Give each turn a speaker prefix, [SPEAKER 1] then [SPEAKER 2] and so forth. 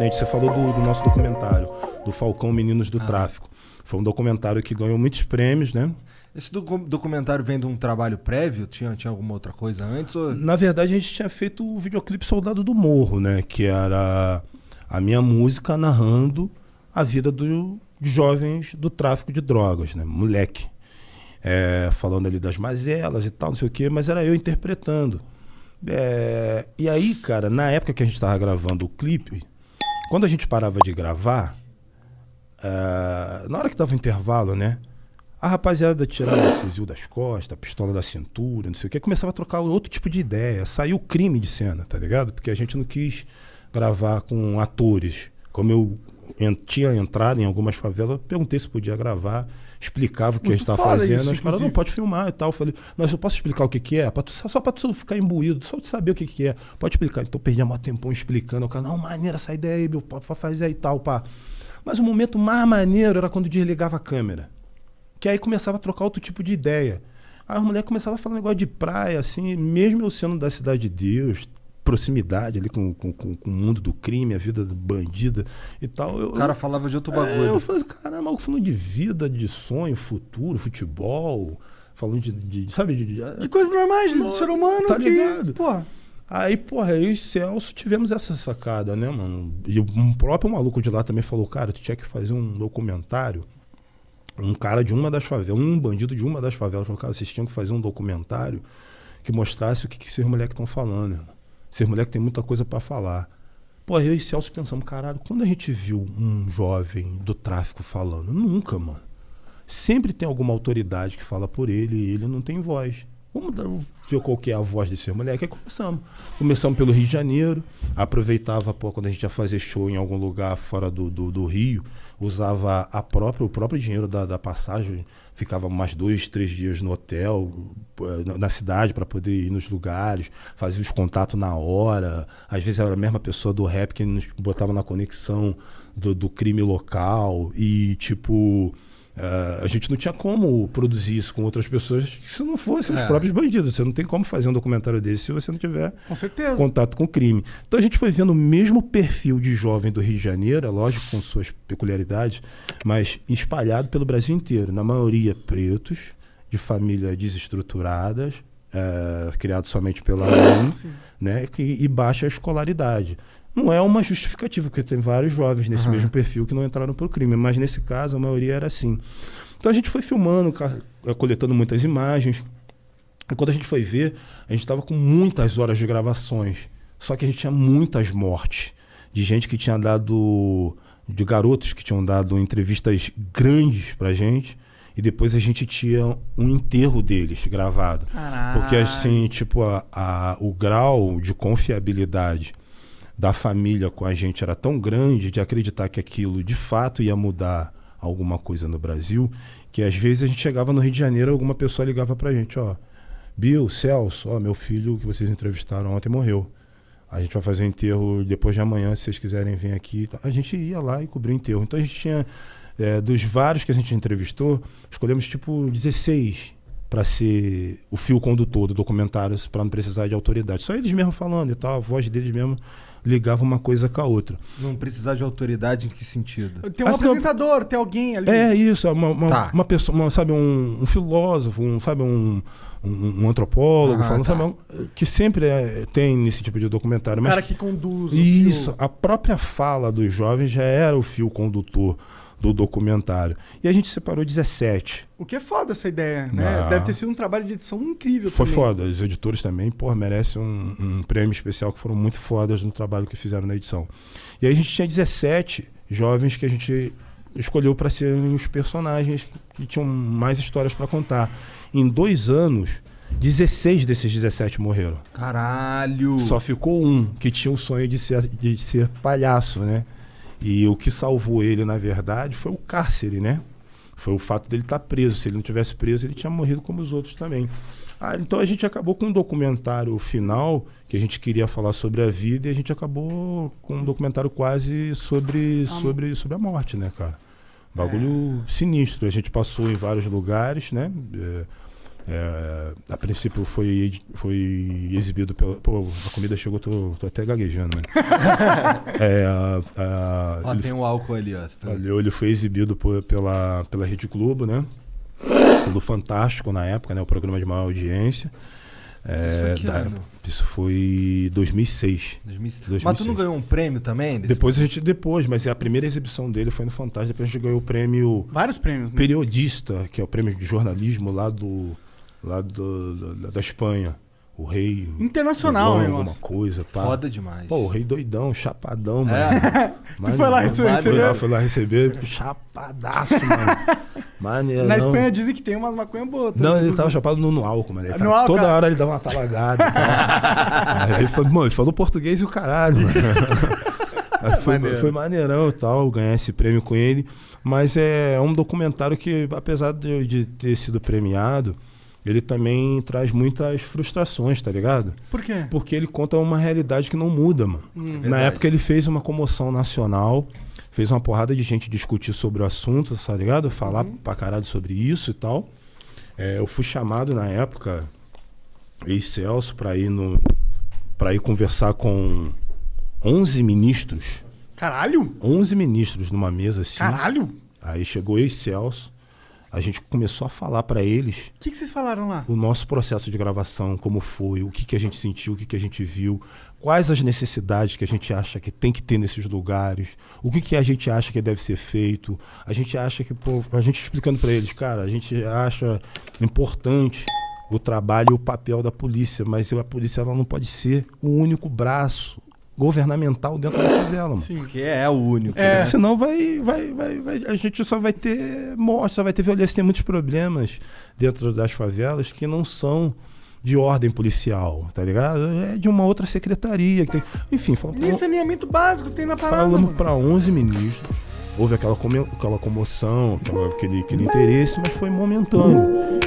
[SPEAKER 1] diferente. Você falou do nosso documentário, do Falcão Meninos do Tráfico. Foi um documentário que ganhou muitos prêmios, né?
[SPEAKER 2] Esse documentário vem de um trabalho prévio? Tinha alguma outra coisa antes? Ou...
[SPEAKER 1] Na verdade, a gente tinha feito o videoclipe Soldado do Morro, né? Que era a minha música narrando a vida dos jovens do tráfico de drogas, né? Moleque. Falando ali das mazelas e tal, não sei o quê, mas era eu interpretando. E aí, cara, na época que a gente estava gravando o clipe, quando a gente parava de gravar, na hora que dava o intervalo, né? A rapaziada tirava o fuzil das costas, a pistola da cintura, não sei o que, começava a trocar outro tipo de ideia. Saiu crime de cena, tá ligado? Porque a gente não quis gravar com atores. Como eu tinha entrado em algumas favelas, eu perguntei se podia gravar, explicava o que a gente estava fazendo. Os caras, não, pode filmar e tal. Eu falei, mas eu posso explicar o que é? Só pra tu ficar imbuído, só de saber o que é. Pode explicar. Então eu perdi maior tempão explicando. O cara, não, maneira essa ideia aí, meu, pode fazer aí e tal, pá. Mas o momento mais maneiro era quando desligava a câmera. Que aí começava a trocar outro tipo de ideia. Aí a mulher começava a falar um negócio de praia, assim, mesmo eu sendo da Cidade de Deus, proximidade ali com o mundo do crime, a vida do bandida e tal.
[SPEAKER 2] O cara falava de outro bagulho.
[SPEAKER 1] Eu falei, caramba, falando de vida, de sonho, futuro, futebol, falando sabe? De
[SPEAKER 3] coisas normais do ser humano.
[SPEAKER 1] Tá ligado?
[SPEAKER 3] Que, porra.
[SPEAKER 1] Aí, porra, eu e Celso tivemos essa sacada, né, mano? E um próprio maluco de lá também falou, cara, tu tinha que fazer um documentário. Um cara de uma das favelas, um bandido de uma das favelas, falou, cara, vocês tinham que fazer um documentário que mostrasse o que esses moleques estão falando, irmão. Esses moleques têm muita coisa pra falar. Pô, eu e Celso pensamos, caralho, quando a gente viu um jovem do tráfico falando? Nunca, mano. Sempre tem alguma autoridade que fala por ele e ele não tem voz. Vamos ver qual que é a voz desse moleque. Aí começamos. Começamos pelo Rio de Janeiro. Aproveitava, pô, quando a gente ia fazer show em algum lugar fora do Rio, usava o próprio dinheiro da passagem. Ficava mais 2, 3 dias no hotel, na cidade, para poder ir nos lugares. Fazia os contatos na hora. Às vezes era a mesma pessoa do rap que nos botava na conexão do crime local. E, tipo... a gente não tinha como produzir isso com outras pessoas se não fossem os próprios bandidos. Você não tem como fazer um documentário desse se você não tiver
[SPEAKER 3] com certeza
[SPEAKER 1] contato com o crime. Então a gente foi vendo o mesmo perfil de jovem do Rio de Janeiro, é lógico, com suas peculiaridades, mas espalhado pelo Brasil inteiro. Na maioria pretos, de famílias desestruturadas, criados somente pela mãe, né, e baixa escolaridade. Não é uma justificativa, porque tem vários jovens nesse mesmo perfil que não entraram para o crime, mas nesse caso a maioria era assim. Então a gente foi filmando, coletando muitas imagens, e quando a gente foi ver, a gente estava com muitas horas de gravações, só que a gente tinha muitas mortes, de gente que tinha dado, de garotos que tinham dado entrevistas grandes pra gente, e depois a gente tinha um enterro deles gravado.
[SPEAKER 3] Caralho.
[SPEAKER 1] Porque assim, tipo, o grau de confiabilidade da família com a gente era tão grande de acreditar que aquilo de fato ia mudar alguma coisa no Brasil, que às vezes a gente chegava no Rio de Janeiro, alguma pessoa ligava pra gente, ó, Bill, Celso, ó, meu filho que vocês entrevistaram ontem morreu. A gente vai fazer o enterro depois de amanhã, se vocês quiserem vir aqui. A gente ia lá e cobria o enterro. Então a gente tinha, dos vários que a gente entrevistou, escolhemos tipo 16 para ser o fio condutor do documentário, para não precisar de autoridade. Só eles mesmos falando e tal, a voz deles mesmo ligava uma coisa com a outra.
[SPEAKER 2] Não precisar de autoridade em que sentido?
[SPEAKER 3] Tem um apresentador, tem alguém ali.
[SPEAKER 1] É isso, uma pessoa, sabe, um filósofo, sabe, um antropólogo, sabe, que sempre tem nesse tipo de documentário.
[SPEAKER 3] O
[SPEAKER 1] mas
[SPEAKER 3] cara que conduz.
[SPEAKER 1] Isso, a própria fala dos jovens já era o fio condutor do documentário. E a gente separou 17.
[SPEAKER 3] O que é foda essa ideia, né? Deve ter sido um trabalho de edição incrível.
[SPEAKER 1] Foi
[SPEAKER 3] também.
[SPEAKER 1] Foda. Os editores também, pô, merecem um prêmio especial, que foram muito fodas no trabalho que fizeram na edição. E aí a gente tinha 17 jovens que a gente escolheu para serem os personagens que tinham mais histórias para contar. Em 2 anos, 16 desses 17 morreram.
[SPEAKER 2] Caralho!
[SPEAKER 1] Só ficou um que tinha o sonho de ser palhaço, né? E o que salvou ele, na verdade, foi o cárcere, né? Foi o fato dele estar preso. Se ele não tivesse preso, ele tinha morrido como os outros também. Então a gente acabou com um documentário final, que a gente queria falar sobre a vida, e a gente acabou com um documentário quase sobre a morte, né, cara? Bagulho sinistro. A gente passou em vários lugares, né? A princípio foi exibido pela... Pô, a comida chegou, tô até gaguejando, né?
[SPEAKER 2] Tem um álcool ali, ó.
[SPEAKER 1] Ele foi exibido pela Rede Globo, né? Pelo Fantástico na época, né? O programa de maior audiência.
[SPEAKER 2] Isso foi que ano?
[SPEAKER 1] Isso foi 2006.
[SPEAKER 2] 2006. Mas tu não ganhou um prêmio também?
[SPEAKER 1] Depois, mas a primeira exibição dele foi no Fantástico. Depois a gente ganhou o prêmio...
[SPEAKER 3] Vários prêmios, né?
[SPEAKER 1] Periodista, que é o prêmio de jornalismo lá da Espanha. O rei...
[SPEAKER 3] Internacional, né?
[SPEAKER 1] Alguma coisa, pá.
[SPEAKER 2] Foda demais.
[SPEAKER 1] Pô, o rei doidão, chapadão, mano.
[SPEAKER 3] Tu foi lá receber?
[SPEAKER 1] Foi lá receber, chapadaço, mano. Maneiro.
[SPEAKER 3] Na Espanha dizem que tem umas maconha boas.
[SPEAKER 1] Não, ele tava chapado no álcool, mano.
[SPEAKER 3] No álcool,
[SPEAKER 1] toda hora ele dava uma talagada e tal. Aí ele falou português e o caralho, mano. Foi maneirão e tal, ganhar esse prêmio com ele. Mas é um documentário que, apesar de ter sido premiado, ele também traz muitas frustrações, tá ligado?
[SPEAKER 3] Por quê?
[SPEAKER 1] Porque ele conta uma realidade que não muda, mano. Na época ele fez uma comoção nacional, fez uma porrada de gente discutir sobre o assunto, tá ligado? Falar pra caralho sobre isso e tal. Eu fui chamado na época, ex-Celso, pra ir conversar com 11 ministros.
[SPEAKER 3] Caralho?
[SPEAKER 1] 11 ministros numa mesa assim.
[SPEAKER 3] Caralho?
[SPEAKER 1] Aí chegou ex-Celso. A gente começou a falar pra eles...
[SPEAKER 3] O que vocês falaram lá?
[SPEAKER 1] O nosso processo de gravação, como foi, o que a gente sentiu, o que a gente viu, quais as necessidades que a gente acha que tem que ter nesses lugares, o que a gente acha que deve ser feito. A gente acha que... a gente explicando pra eles, cara, a gente acha importante o trabalho e o papel da polícia, mas a polícia ela não pode ser o único braço governamental dentro da favela, mano.
[SPEAKER 2] Sim, porque é o único.
[SPEAKER 1] Né? Senão a gente só vai ter morte, só vai ter violência. Tem muitos problemas dentro das favelas que não são de ordem policial, tá ligado? É de uma outra secretaria. Que tem... Enfim,
[SPEAKER 3] nem saneamento básico tem na parada.
[SPEAKER 1] Falamos para 11 ministros. Houve aquela comoção, aquele interesse, mas foi momentâneo.